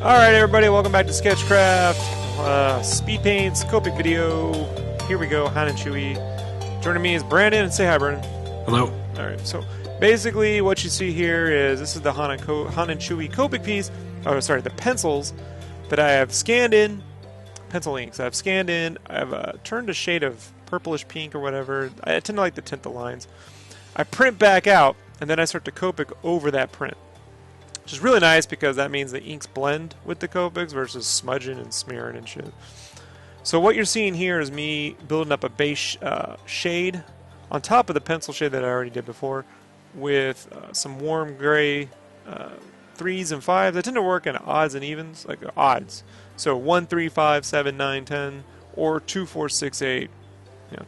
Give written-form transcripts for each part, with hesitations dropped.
Alright everybody, welcome back to Sketchcraft. Speed Paints, Copic video. Here we go, Han and Chewie. Joining me is Brandon. Say hi, Brandon. Hello. Alright, so basically what you see here is this is the Han and Chewie Copic piece. Oh, sorry, the pencils that I have scanned in. Pencil inks. I've scanned in. I've turned a shade of purplish pink or whatever. I tend to like to tint the lines. I print back out, and then I start to Copic over that print. Which is really nice because that means the inks blend with the Copics versus smudging and smearing and shit. So what you're seeing here is me building up a base shade on top of the pencil shade that I already did before with some warm gray 3s and 5s. I tend to work in odds and evens, like odds. So 1, 3, 5, 7, 9, 10, or 2, 4, 6, 8,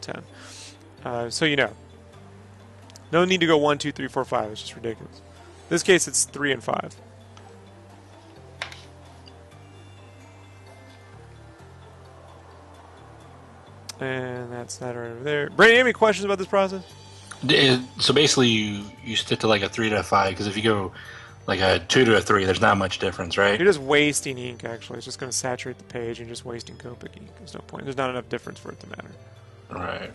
10. So you know. No need to go 1, 2, 3, 4, 5. It's just ridiculous. In this case, it's 3 and 5. And that's that right over there. Brandon, any questions about this process? So basically, you stick to like a 3 to a 5 because if you go like a 2 to a 3, there's not much difference, right? You're just wasting ink. Actually, it's just going to saturate the page. And you're just wasting Copic ink. There's no point. There's not enough difference for it to matter. Right.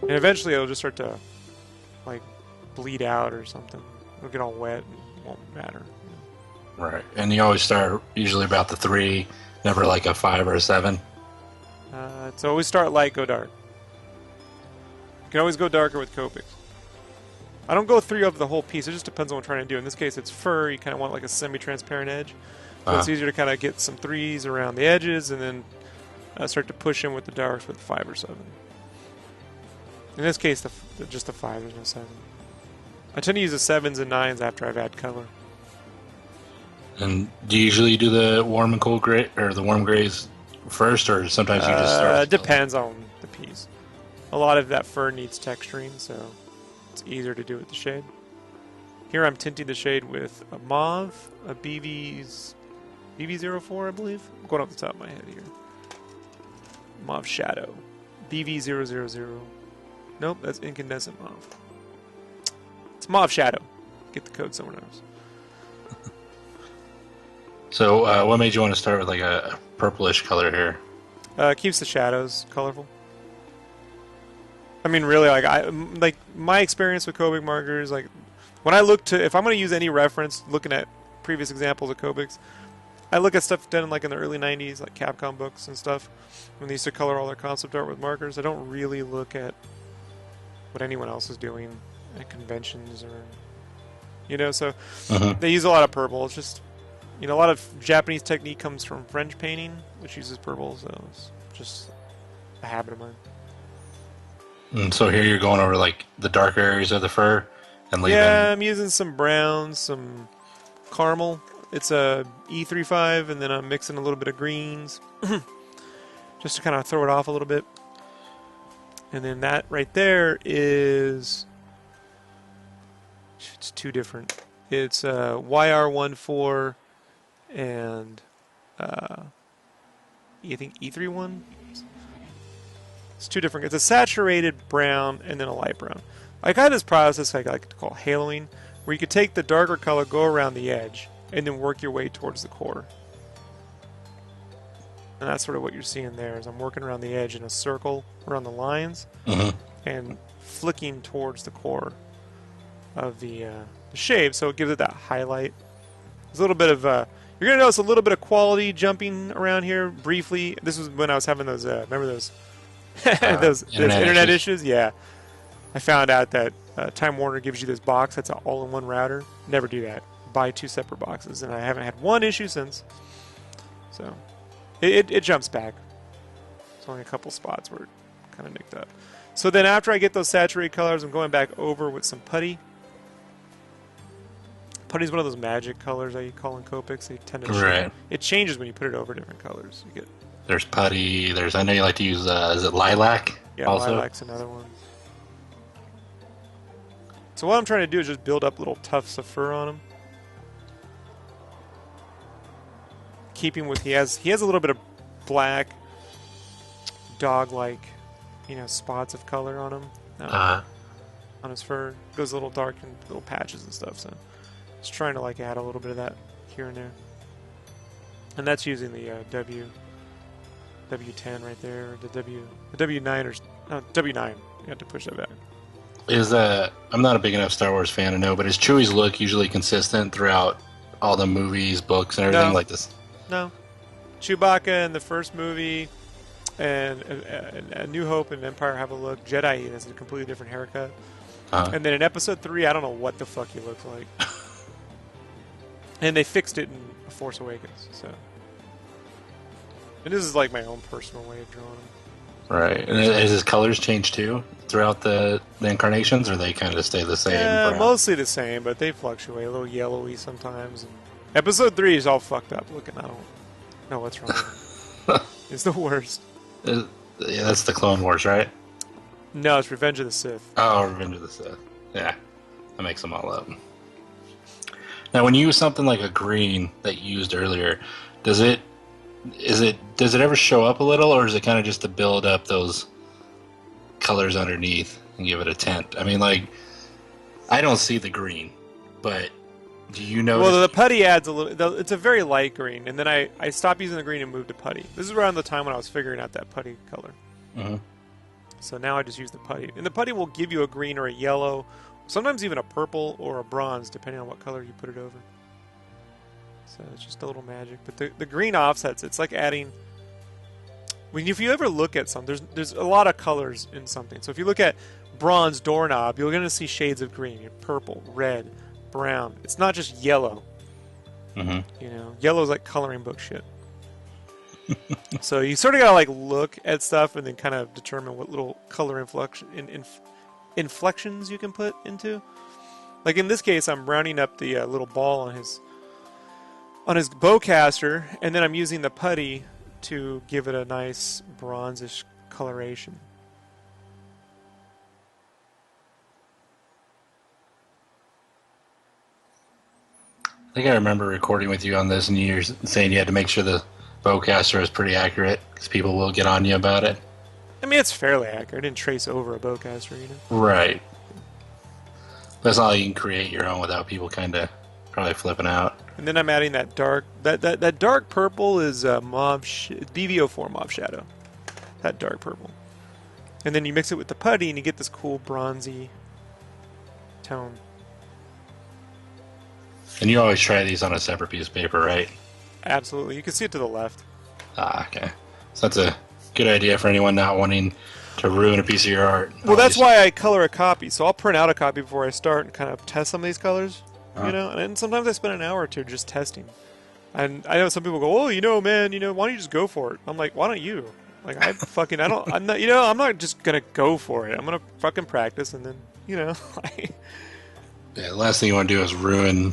And eventually, it'll just start to like bleed out or something. It'll get all wet and it won't matter. Right. And you always start usually about the 3, never like a 5 or a 7. So always start light, go dark. You can always go darker with Copics. I don't go 3 over the whole piece. It just depends on what I'm trying to do. In this case, it's fur. You kind of want like a semi-transparent edge. So it's easier to kind of get some 3s around the edges and then start to push in with the darks with 5 or 7. In this case, just the 5. There's no 7. I tend to use the 7s and 9s after I've added color. And do you usually do the warm and cold gray or the warm grays first, or sometimes you just start? It depends on the piece. A lot of that fur needs texturing, so it's easier to do with the shade. Here I'm tinting the shade with a mauve, a BV04, I believe. I'm going off the top of my head here. Mauve shadow, BV000. Nope, that's incandescent mauve. It's mauve shadow. Get the code somewhere else. So, what made you want to start with like a purplish color here? Keeps the shadows colorful. I mean, really, like my experience with Copic markers, like when I look to, if I'm going to use any reference, looking at previous examples of Copics, I look at stuff done like in the early '90s, like Capcom books and stuff, when they used to color all their concept art with markers. I don't really look at what anyone else is doing at conventions or, so they use a lot of purple. It's just, a lot of Japanese technique comes from French painting, which uses purple, so it's just a habit of mine. And so here you're going over like the darker areas of the fur and leaving. Yeah, I'm using some browns, some caramel. It's a E35, and then I'm mixing a little bit of greens just to kind of throw it off a little bit. And then that right there is, it's two different. It's YR14 and I think E31. It's two different. It's a saturated brown and then a light brown. I got this process I like to call haloing, where you could take the darker color, go around the edge, and then work your way towards the core. And that's sort of what you're seeing there. Is I'm working around the edge in a circle around the lines and flicking towards the core of the shade, so it gives it that highlight. There's a little bit of you're gonna notice a little bit of quality jumping around here briefly. This was when I was having those remember those those internet issues. Yeah, I found out that Time Warner gives you this box that's an all-in-one router. Never do that. Buy 2 separate boxes, and I haven't had one issue since. So it jumps back. It's only a couple spots where it kind of nicked up. So then after I get those saturated colors, I'm going back over with some putty. Putty is one of those magic colors that you call in Copics. They tend to change. It changes when you put it over different colors. You get there's putty. I know you like to use is it lilac? Yeah, also? lilac's another one. So what I'm trying to do is just build up little tufts of fur on him. Keeping with he has a little bit of black, dog-like, spots of color on him. On his fur, goes a little dark in little patches and stuff. So just trying to add a little bit of that here and there. And that's using the W10 right there, or the W9 or no, W9. You have to push that back. I'm not a big enough Star Wars fan to know, but is Chewie's look usually consistent throughout all the movies, books, and everything like this? No. Chewbacca in the first movie and A New Hope and Empire have a look. Jedi has a completely different haircut. And then in Episode 3, I don't know what the fuck he looks like. And they fixed it in Force Awakens, so... And this is like my own personal way of drawing him. Right. And has his colors changed too throughout the incarnations, or they kind of stay the same? Yeah, mostly the same, but they fluctuate. A little yellowy sometimes. And Episode 3 is all fucked up looking. I don't know what's wrong with it. It's the worst. Yeah, that's the Clone Wars, right? No, it's Revenge of the Sith. Oh, Revenge of the Sith. Yeah. That makes them all up. Now, when you use something like a green that you used earlier, does it ever show up a little, or is it kind of just to build up those colors underneath and give it a tint? I mean, like, I don't see the green, but do you notice? Well, the putty adds a little. It's a very light green, and then I stopped using the green and moved to putty. This is around the time when I was figuring out that putty color. Mm-hmm. So now I just use the putty, and the putty will give you a green or a yellow, sometimes even a purple or a bronze, depending on what color you put it over. So it's just a little magic. But the green offsets, it's like adding... If you ever look at something, there's a lot of colors in something. So if you look at bronze doorknob, you're going to see shades of green. You have purple, red, brown. It's not just yellow. Mm-hmm. You know, yellow's like coloring book shit. So you sort of got to like look at stuff and then kind of determine what little color inflections you can put into. Like in this case, I'm rounding up the little ball on his bowcaster, and then I'm using the putty to give it a nice bronzish coloration. I think I remember recording with you on this, and you were saying you had to make sure the bowcaster is pretty accurate, because people will get on you about it. I mean, it's fairly accurate. I didn't trace over a bowcaster, you know? Right. But it's not like you can create your own without people kind of probably flipping out. And then I'm adding that dark... That dark purple is BVO4 Mauve Shadow. That dark purple. And then you mix it with the putty, and you get this cool bronzy tone. And you always try these on a separate piece of paper, right? Absolutely. You can see it to the left. Ah, okay. So that's a good idea for anyone not wanting to ruin a piece of your art. Well, that's why I color a copy. So I'll print out a copy before I start and kind of test some of these colors. You know, and sometimes I spend an hour or two just testing. And I know some people go, "Oh, you know, man, you know, why don't you just go for it?" I'm like, "Why don't you?" Like, I'm not just gonna go for it. I'm gonna fucking practice, and then, you know, yeah, the last thing you want to do is ruin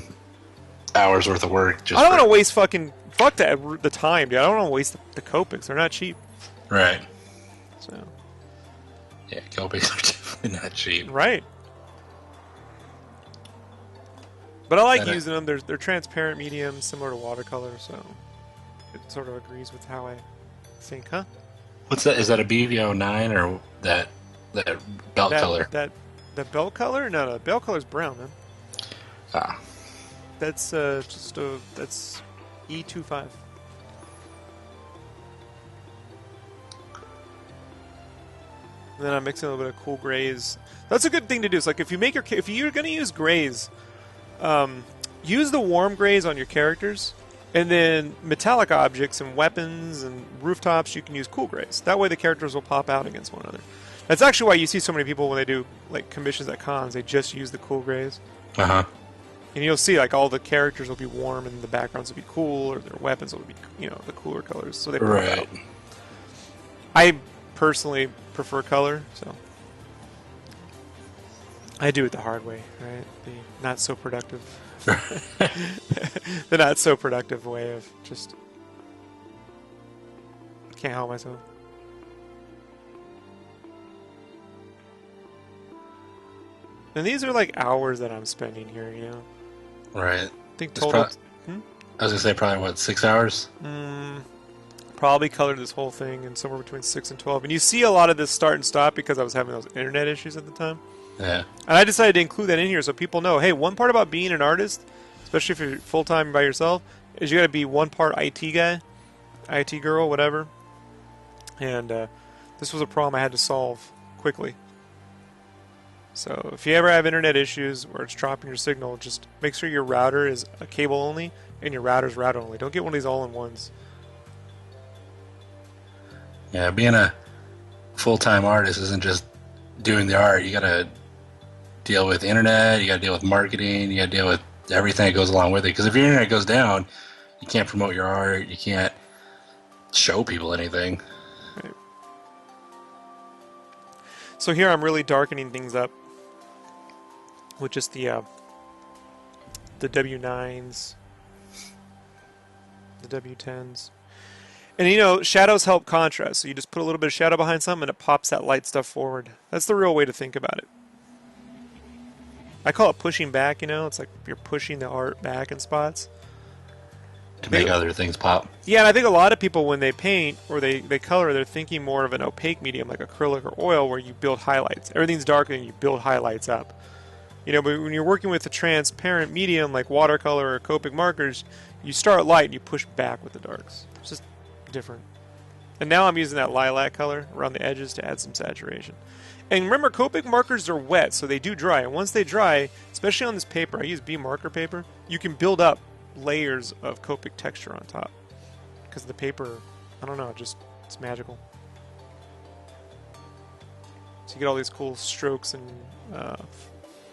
hours worth of work. I don't want to waste fuck the time, dude. I don't want to waste the Copics. They're not cheap. Right. So. Yeah, Copics are definitely not cheap. Right. But I like using them. They're transparent mediums, similar to watercolor, so it sort of agrees with how I think, huh? What's that? Is that a BVO9 or that belt color? The belt color? No, the belt color's brown, man. Ah. That's that's E25. And then I'm mixing a little bit of cool grays. That's a good thing to do. It's like if you're going to use grays, use the warm grays on your characters, and then metallic objects and weapons and rooftops, you can use cool grays. That way the characters will pop out against one another. That's actually why you see so many people when they do like commissions at cons, they just use the cool grays. Uh-huh. And you'll see like all the characters will be warm and the backgrounds will be cool, or their weapons will be, you know, the cooler colors, so they pop out. I personally prefer color, so I do it the hard way, right? The not so productive the not so productive way of just can't help myself. And these are like hours that I'm spending here, you know. Right. I think total. I was gonna say probably what, 6 hours? Probably colored this whole thing in somewhere between 6 and 12. And you see a lot of this start and stop because I was having those internet issues at the time. Yeah. And I decided to include that in here so people know, hey, one part about being an artist, especially if you're full-time by yourself, is you got to be one part IT guy, IT girl, whatever. And this was a problem I had to solve quickly. So if you ever have internet issues where it's dropping your signal, just make sure your router is a cable only and your router's router only. Don't get one of these all-in-ones. Yeah, being a full-time artist isn't just doing the art. You gotta deal with internet, you gotta deal with marketing, you gotta deal with everything that goes along with it. Because if your internet goes down, you can't promote your art, you can't show people anything. Right. So here I'm really darkening things up with just the W9s, the W10s. And you know, shadows help contrast. So you just put a little bit of shadow behind something and it pops that light stuff forward. That's the real way to think about it. I call it pushing back, you know? It's like you're pushing the art back in spots. To make other things pop. Yeah, and I think a lot of people, when they paint or they color, they're thinking more of an opaque medium like acrylic or oil where you build highlights. Everything's dark and you build highlights up. You know, but when you're working with a transparent medium like watercolor or Copic markers, you start light and you push back with the darks. It's just different. And now I'm using that lilac color around the edges to add some saturation. And remember, Copic markers are wet, so they do dry. And once they dry, especially on this paper, I use B marker paper, you can build up layers of Copic texture on top. Because the paper, I don't know, it's magical. So you get all these cool strokes and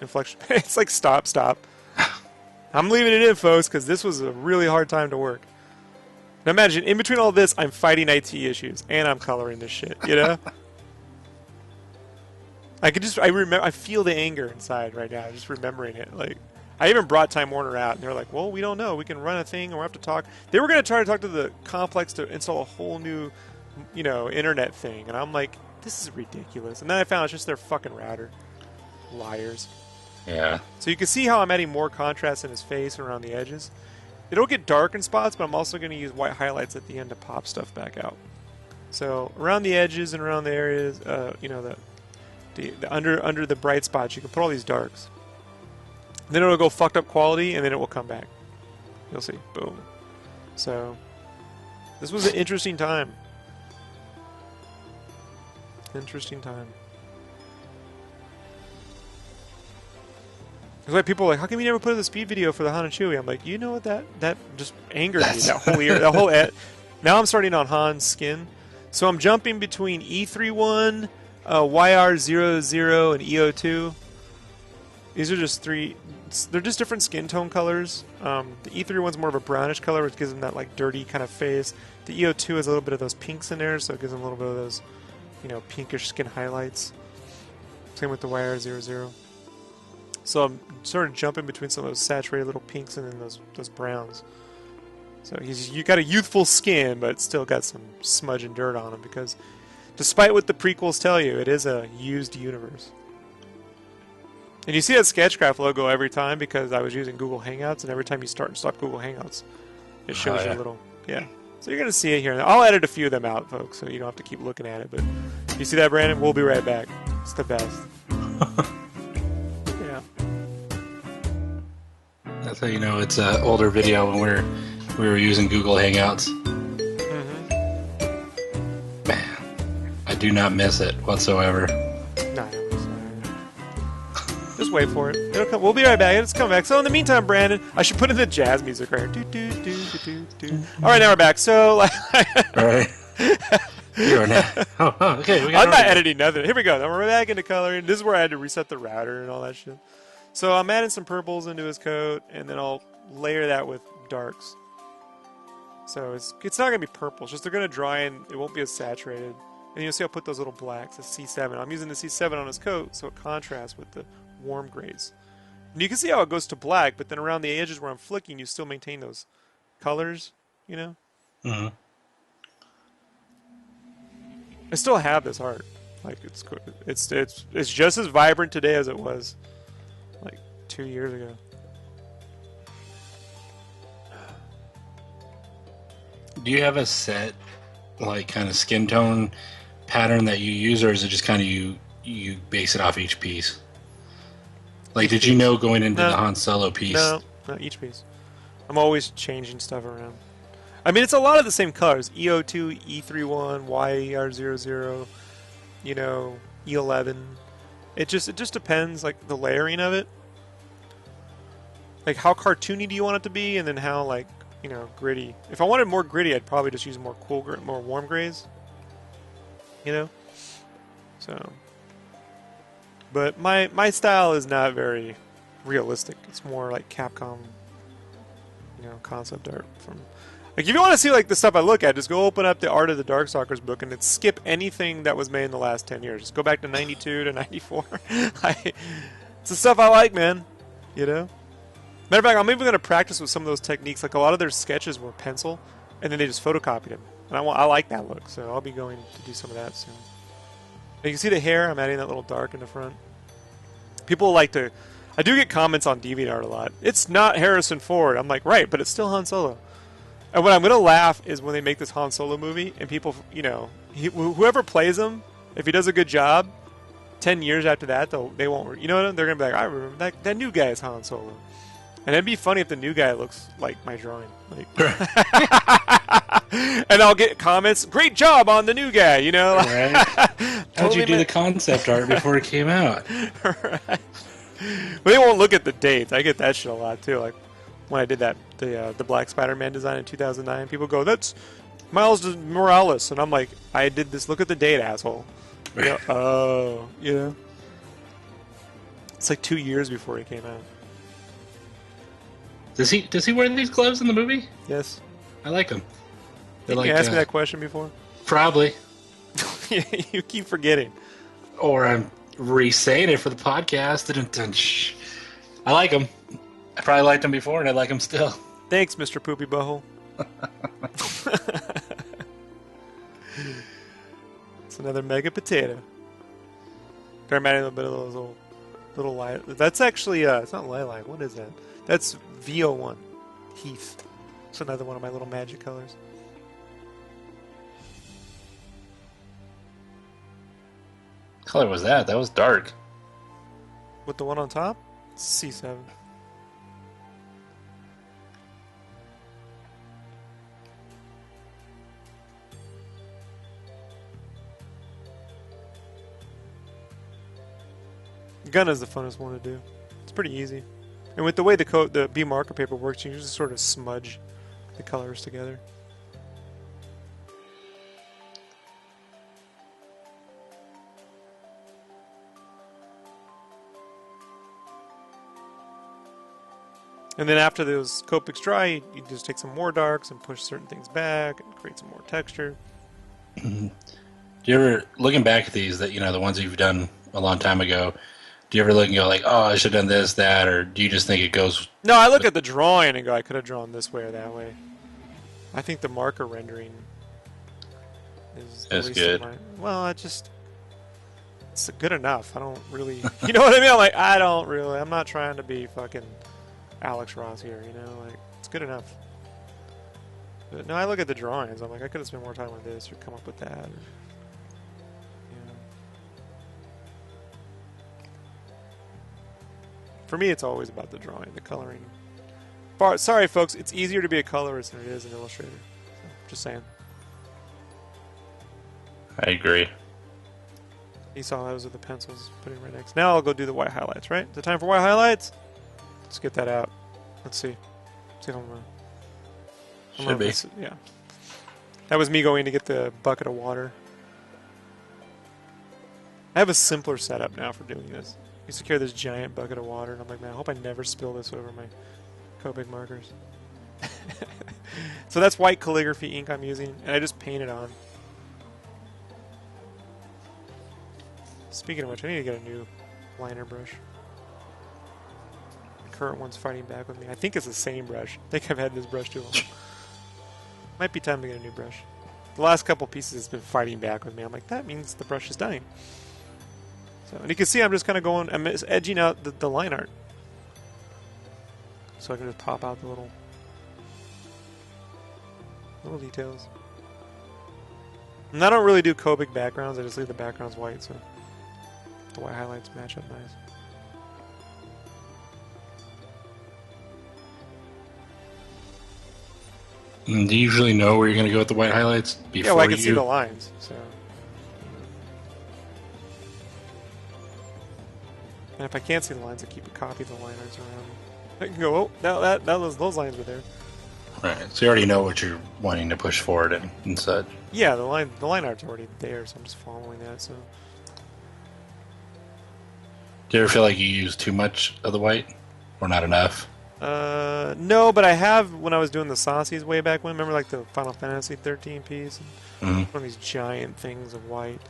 inflection. It's like stop. I'm leaving it in, folks, because this was a really hard time to work. Now imagine, in between all this, I'm fighting IT issues, and I'm coloring this shit, you know? I feel the anger inside right now, just remembering it. Like, I even brought Time Warner out, and they're like, well, we don't know. We can run a thing, or we'll have to talk. They were going to try to talk to the complex to install a whole new, you know, internet thing. And I'm like, this is ridiculous. And then I found it's just their fucking router. Liars. Yeah. So you can see how I'm adding more contrast in his face and around the edges. It'll get dark in spots, but I'm also going to use white highlights at the end to pop stuff back out. So around the edges and around the areas, you know, the under the bright spots, you can put all these darks. Then it'll go fucked up quality, and then it will come back. You'll see. Boom. So this was an interesting time. Interesting time. That's why people are like, how come you never put in the speed video for the Han and Chewie? I'm like, you know what, that just angered me. That whole year, that whole now I'm starting on Han's skin. So I'm jumping between E31, YR00, and EO2. These are just three. They're just different skin tone colors. The E31's more of a brownish color, which gives them that like dirty kind of face. The EO2 has a little bit of those pinks in there, so it gives them a little bit of those, you know, pinkish skin highlights. Same with the YR00. So I'm sort of jumping between some of those saturated little pinks and then those browns. So you got a youthful skin, but it's still got some smudge and dirt on him because, despite what the prequels tell you, it is a used universe. And you see that Sketchcraft logo every time because I was using Google Hangouts, and every time you start and stop Google Hangouts, it shows you a little, yeah. So you're going to see it here. I'll edit a few of them out, folks, so you don't have to keep looking at it. But you see that, Brandon? We'll be right back. It's the best. Yeah. That's how you know it's an older video when we were using Google Hangouts. Mm-hmm. Man, I do not miss it whatsoever. No, just wait for it. It'll come. We'll be right back. It's coming back. So in the meantime, Brandon, I should put in the jazz music right here. All right, now we're back. So, right. You're okay. I'm not editing nothing. Here we go. Now we're back into coloring. This is where I had to reset the router and all that shit. So I'm adding some purples into his coat, and then I'll layer that with darks. So it's not going to be purple. It's just they're going to dry and it won't be as saturated. And you'll see I'll put those little blacks, the C7. I'm using the C7 on his coat so it contrasts with the warm grays. And you can see how it goes to black, but then around the edges where I'm flicking, you still maintain those colors, you know? Mm-hmm. I still have this art. Like it's just as vibrant today as it was like 2 years ago. Do you have a set like kind of skin tone pattern that you use, or is it just kind of you base it off each piece? Like, did you know going into the Han Solo piece? No, each piece. I'm always changing stuff around. I mean, it's a lot of the same colors. EO2, E31, YER00, you know, E11. It just depends, like, the layering of it. Like, how cartoony do you want it to be, and then how, like, you know, gritty. If I wanted more gritty, I'd probably just use more more warm grays. You know? So. But my style is not very realistic. It's more like Capcom, you know, concept art from... Like, if you want to see, like, the stuff I look at, just go open up the Art of the Darkstalkers book and skip anything that was made in the last 10 years. Just go back to 92 to 94. It's the stuff I like, man. You know? Matter of fact, I'm even going to practice with some of those techniques. Like, a lot of their sketches were pencil, and then they just photocopied them. And I like that look, so I'll be going to do some of that soon. And you can see the hair. I'm adding that little dark in the front. People like to... I do get comments on DeviantArt a lot. It's not Harrison Ford. I'm like, right, but it's still Han Solo. And what I'm going to laugh is when they make this Han Solo movie, and people, you know, whoever plays him, if he does a good job, 10 years after that, they won't, you know what? They're going to be like, I remember that new guy is Han Solo. And it'd be funny if the new guy looks like my drawing. Like, and I'll get comments, great job on the new guy, you know? Right. How'd you do the concept art before it came out? Right. But they won't look at the dates. I get that shit a lot, too. Like, when I did that, the Black Spider-Man design in 2009, people go, that's Miles Morales. And I'm like, I did this. Look at the date, asshole. You know, oh, you know? It's like 2 years before he came out. Does he wear these gloves in the movie? Yes. I like them. Did you ask me that question before? Probably. You keep forgetting. Or I'm re-saying it for the podcast. I like them. I probably liked them before, and I like them still. Thanks, Mr. Poopy Butthole. It's another mega potato. Start adding a little bit of those little light. That's actually it's not lilac. What is that? That's VO1 Heath. It's another one of my little magic colors. What color was that? That was dark. With the one on top? It's C7. Gun is the funnest one to do. It's pretty easy. And with the way the B marker paper works, you just sort of smudge the colors together. And then after those Copics dry, you just take some more darks and push certain things back and create some more texture. Do you ever, looking back at these, that, you know, the ones that you've done a long time ago, do you ever look and go like, oh, I should have done this, that, or do you just think it goes... No, I look at the drawing and go, I could have drawn this way or that way. I think the marker rendering is good. Well, it's good enough. I don't really... You know what I mean? I'm like, I'm not trying to be fucking Alex Ross here, you know? Like, it's good enough. But no, I look at the drawings. I'm like, I could have spent more time with this or come up with that. Or, for me, it's always about the drawing, the coloring. Sorry, folks, it's easier to be a colorist than it is an illustrator. So, just saying. I agree. You saw those with the pencils, putting right next. Now I'll go do the white highlights, right? Is it time for white highlights? Let's get that out. Let's see. See if I'm Should be. Yeah. That was me going to get the bucket of water. I have a simpler setup now for doing this. I used to carry this giant bucket of water, and I'm like, man, I hope I never spill this over my Copic markers. So that's white calligraphy ink I'm using, and I just paint it on. Speaking of which, I need to get a new liner brush. The current one's fighting back with me. I think it's the same brush. I think I've had this brush too long. Might be time to get a new brush. The last couple pieces has been fighting back with me. I'm like, that means the brush is dying. So, and you can see I'm just kind of going, I'm edging out the line art. So I can just pop out the little details. And I don't really do Copic backgrounds, I just leave the backgrounds white, so the white highlights match up nice. Do you usually know where you're going to go with the white highlights before Yeah, well, I can you... see the lines, so. And if I can't see the lines, I keep a copy of the line arts around. I can go, oh, those lines were there. Right, so you already know what you're wanting to push forward and such. Yeah, the line art's already there, so I'm just following that. So. Do you ever feel like you use too much of the white, or not enough? No, but I have when I was doing the saucies way back when. Remember, like the Final Fantasy 13 piece, one of these giant things of white.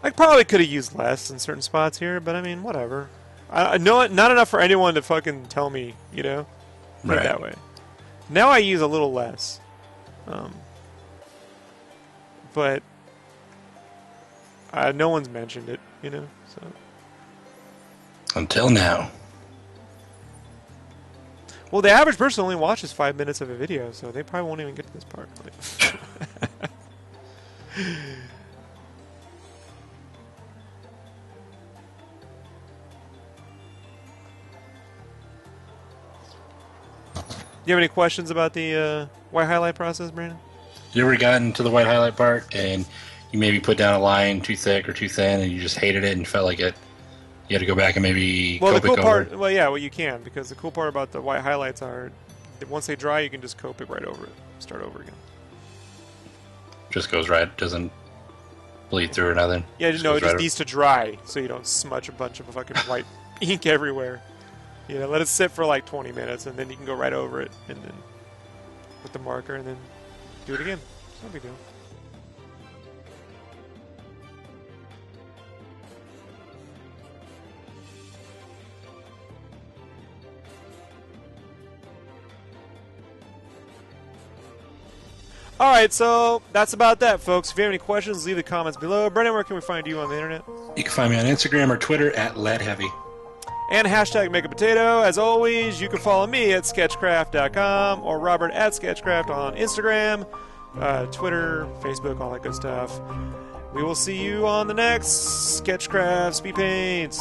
I probably could have used less in certain spots here, but I mean, whatever. I know not enough for anyone to fucking tell me, you know, put it that way. Now I use a little less, but no one's mentioned it, you know. So until now. Well, the average person only watches 5 minutes of a video, so they probably won't even get to this part. Do you have any questions about the white highlight process, Brandon? You ever gotten to the white highlight part and you maybe put down a line too thick or too thin and you just hated it and felt like you had to go back and maybe Well, the Copic cool part, over? well, yeah, well, you can, because the cool part about the white highlights are that once they dry, you can just Copic right over it, start over again. Just goes right, doesn't bleed through or nothing. Yeah, no, it just right needs to dry so you don't smudge a bunch of fucking white ink everywhere. You know, let it sit for like 20 minutes, and then you can go right over it, and then with the marker, and then do it again. It's no big deal. Alright, so that's about that, folks. If you have any questions, leave the comments below. Brendan, where can we find you on the internet? You can find me on Instagram or Twitter at LeadHeavy. And hashtag Make a Potato. As always, you can follow me at Sketchcraft.com or Robert at Sketchcraft on Instagram, Twitter, Facebook, all that good stuff. We will see you on the next Sketchcraft Speed Paints.